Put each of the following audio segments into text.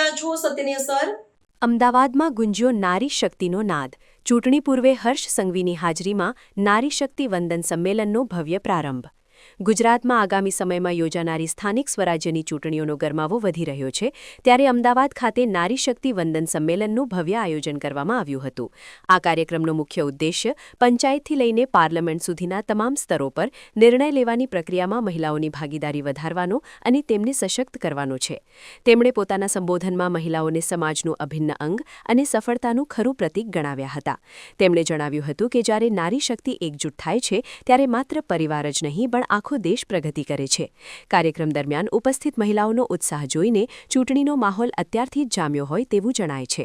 રહ્યા છો સત્યની અસર। અમદાવાદમાં ગુંજ્યો નારી શક્તિનો નાદ। ચૂંટણી પૂર્વે હર્ષ સંઘવીની હાજરીમાં નારી શક્તિ વંદન સંમેલનનો ભવ્ય પ્રારંભ। ગુજરાતમાં આગામી સમયમાં યોજાનારી સ્થાનિક સ્વરાજ્યની ચૂંટણીઓનો ગરમાવો વધી રહ્યો છે, ત્યારે અમદાવાદ ખાતે નારી શક્તિ વંદન સંમેલનનું ભવ્ય આયોજન કરવામાં આવ્યું હતું। આ કાર્યક્રમનો મુખ્ય ઉદ્દેશ્ય પંચાયતથી લઈને પાર્લામેન્ટ સુધીના તમામ સ્તરો પર નિર્ણય લેવાની પ્રક્રિયામાં મહિલાઓની ભાગીદારી વધારવાનો અને તેમને સશક્ત કરવાનો છે। તેમણે પોતાના સંબોધનમાં મહિલાઓને સમાજનું અભિન્ન અંગ અને સફળતાનું ખરું પ્રતીક ગણાવ્યા હતા। તેમણે જણાવ્યું હતું કે જ્યારે નારી શક્તિ એકજૂટ થાય છે, ત્યારે માત્ર પરિવાર જ નહીં પણ આખો દેશ પ્રગતિ કરે છે। કાર્યક્રમ દરમિયાન ઉપસ્થિત મહિલાઓનો ઉત્સાહ જોઈને ચૂંટણીનો માહોલ અત્યારથી જ જામ્યો હોય તેવું જણાય છે।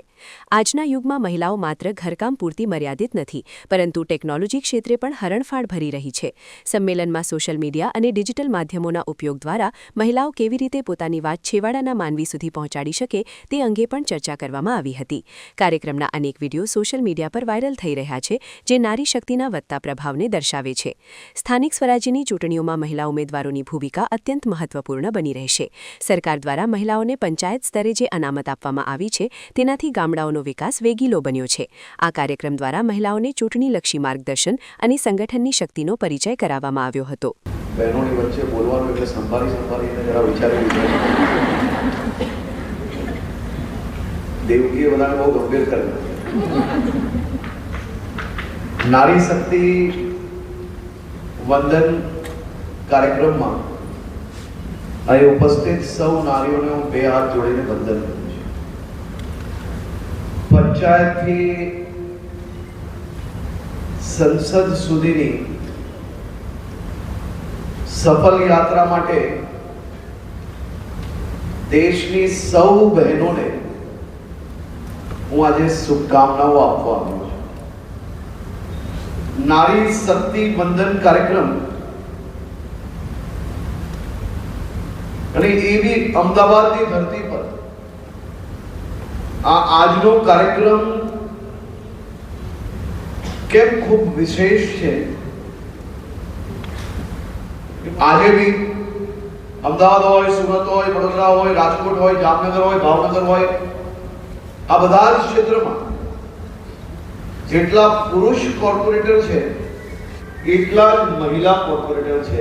આજના યુગમાં મહિલાઓ માત્ર ઘરકામ પૂરતી મર્યાદિત નથી, પરંતુ ટેકનોલોજી ક્ષેત્રે પણ હરણફાળ ભરી રહી છે। સંમેલનમાં સોશિયલ મીડિયા અને ડિજિટલ માધ્યમોના ઉપયોગ દ્વારા મહિલાઓ કેવી રીતે પોતાની વાત છેવાડાના માનવી સુધી પહોંચાડી શકે તે અંગે પણ ચર્ચા કરવામાં આવી હતી। કાર્યક્રમના અનેક વિડીયો સોશિયલ મીડિયા પર વાયરલ થઈ રહ્યા છે, જે નારી શક્તિના વધતા પ્રભાવને દર્શાવે છે। સ્થાનિક સ્વરાજ્યની ચૂંટણીઓમાં મહિલા ઉમેદવારોની ભૂમિકા અત્યંત મહત્વપૂર્ણ બની રહેશે। સરકાર દ્વારા મહિલાઓને પંચાયત સ્તરે જે અનામત આપવામાં આવી છે, તેનાથી ગામડાઓનો વિકાસ વેગીલો બન્યો છે। આ કાર્યક્રમ દ્વારા મહિલાઓને ચૂંટણીલક્ષી માર્ગદર્શન અને સંગઠનની શક્તિનો પરિચય કરાવવામાં આવ્યો હતો। બહેનોની વચ્ચે બોલવાનું એટલે સંભાળીને જરા વિચારી લીધું। દેવકીએ બધાને બહુ ગંભીર કર્યું। નારી શક્તિ વંદન કાર્યક્રમમાં અહીં ઉપસ્થિત સૌ નારીઓને હું બે હાથ જોડીને વંદન કરું છું। પંચાયતથી સંસદ સુધીની સફળ યાત્રા માટે દેશની સૌ બહેનોને હું આજે શુભકામનાઓ આપવા આવ્યો છું। નારી શક્તિ વંદન કાર્યક્રમ અને એવી અમદાવાદની ધરતી પર આ આજનો કાર્યક્રમ કેમ ખૂબ વિશેષ છે। આજે બી અમદાવાદ હોય, સુરત હોય, વડોદરા હોય, રાજકોટ હોય, જામનગર હોય, ભાવનગર હોય, આ બધા જ ક્ષેત્રમાં જેટલા પુરુષ કોર્પોરેટર છે એટલા જ મહિલા કોર્પોરેટર છે,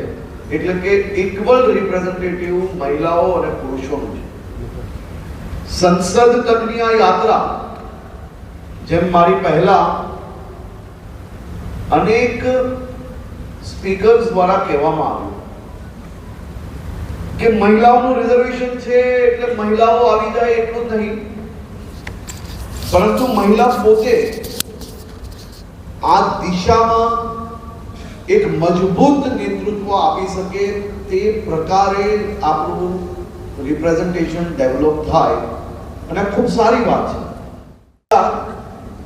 એટલે કે ઇક્વલ રિપ્રેઝેન્ટેટિવ મહિલાઓ અને પુરુષોનું છે। સંસદ તકની આ યાત્રા, જેમ મારી પહેલા અનેક સ્પીકર્સ દ્વારા કહેવામાં આવ્યું કે મહિલાઓનું રિઝર્વેશન છે એટલે મહિલાઓ આવી જાય એટલું જ નહીં, પરંતુ મહિલા પોતે આ દિશામાં એક મજબૂત નેતૃત્વ આપી શકે તે પ્રકારે આપણું રિપ્રેઝન્ટેશન ડેવલપ થાય, અને ખૂબ સારી વાત છે।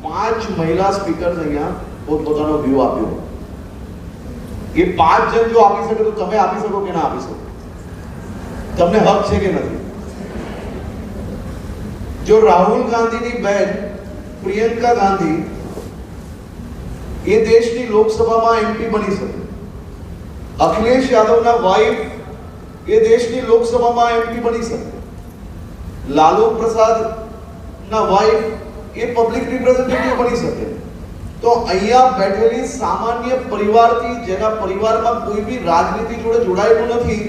5 મહિલા સ્પીકર્સ અહીંયા પોતપોતાનો વ્યૂ આપ્યો। એ 5 જણ જો આપી શકે તો તમે આપી શકો કે ના આપી શકો? તમને હક છે કે નથી? જો રાહુલ ગાંધીની બહેન પ્રિયંકા ગાંધી એ દેશની લોકસભામાં એમપી બની શકે, અખિલેશ યાદવના વાઇફ એ દેશની લોકસભામાં એમપી બની શકે, લાલુ પ્રસાદના વાઇફ એ પબ્લિક રિપ્રેઝેન્ટેટિવ બની શકે, તો અહીંયા બેઠેલી સામાન્ય પરિવારથી, જેના પરિવારમાં કોઈ બી રાજનીતિ જોડે જોડાયેલું નથી,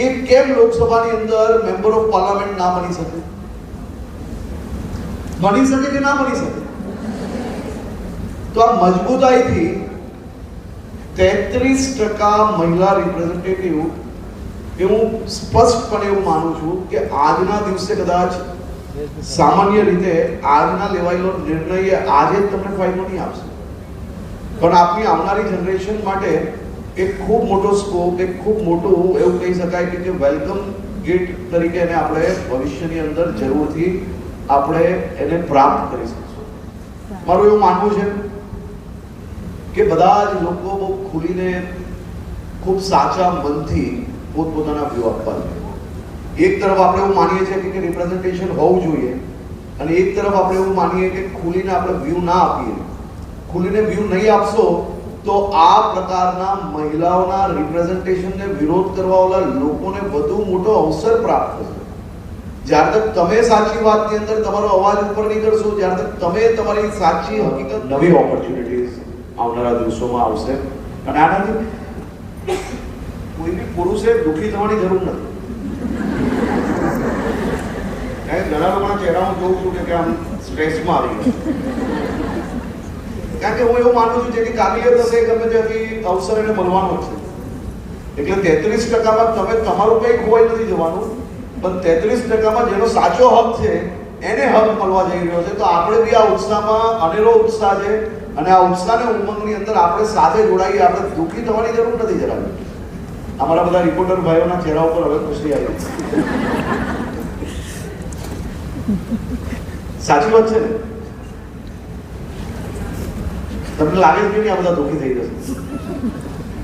એ કેમ લોકસભાની અંદર મેમ્બર ઓફ પાર્લામેન્ટ ના બની શકે? બની શકે કે ના બની શકે? તો આ મજબૂતાઈથી 33% મહિલા રિપ્રેઝેન્ટેટિવ, એ હું સ્પષ્ટપણે એવું માનું છું કે આજના દિવસે કદાચ સામાન્ય રીતે આજના લેવાયેલો નિર્ણય આજે જ તમને ફાયદો નહીં આપશે, પણ આપણી આવનારી જનરેશન માટે એક ખૂબ મોટો સ્કોપ, એક ખૂબ મોટું એવું કહી શકાય કે વેલકમ ગેટ તરીકે એને આપણે ભવિષ્યની અંદર જરૂરથી આપણે એને પ્રાપ્ત કરી શકીશું। મારું એવું માનવું છે કે બધા જ લોકો બહુ ખુલીને, ખૂબ સાચા મનથી પોતપોતાના વ્યૂ આપવા જોઈએ। એક તરફ આપણે એવું માનીએ છીએ કે રિપ્રેઝન્ટેશન હોવું જોઈએ, અને એક તરફ આપણે એવું માનીએ કે ખુલીને આપણે વ્યૂ ના આપીએ। ખુલીને વ્યૂ નહીં આપશો તો આ પ્રકારના મહિલાઓના રિપ્રેઝન્ટેશનને વિરોધ કરવા વાળા લોકોને વધુ મોટો અવસર પ્રાપ્ત થશે, અને આ પ્રકારના મહિલાઓના રિપ્રેઝન્ટેશનને વિરોધ કરવા વાળા લોકોને વધુ મોટો અવસર પ્રાપ્ત થશે। જ્યાર તક તમે સાચી વાતની અંદર તમારો અવાજ ઉપર નહીં કરશો, જ્યાર તક તમે તમારી સાચી હકીકત, નવી ઓપોર્ચ્યુનિટીઝ આવનારા દિવસોમાં આવશે. અને આનાથી કોઈ બી પુરુષે દુઃખી થવાની જરૂર નથી. ઘણા લોકોના ચહેરા હું જોઉં છું કે આમ સ્ટ્રેસમાં આવી ગયા. કારણ કે હું એવું માનું છું જેની કાબિલિયત હશે ગમે ત્યાંથી અવસર એને મળવાનો જ છે. એટલે 33%માં તમે તમારું કંઈ ખોવાઈ નથી જવાનું, પણ 33%માં જેનો સાચો હક છે એને હક મળવા જઈ રહ્યો છે. તો આપણે બી આ ઉત્સાહમાં અનેરો ઉત્સાહ છે અને આ ઉત્સાહને ઉમંગની અંદર આપણે સાથે જોડાઈએ. આપણે દુઃખી થવાની જરૂર નથી જરાય. અમારા બધા રિપોર્ટર ભાઈઓના ચહેરા ઉપર હવે ખુશી આવી. સાચી વાત છે ને? તમને લાગે છે કે આ બધા દુઃખી થઈ જશે?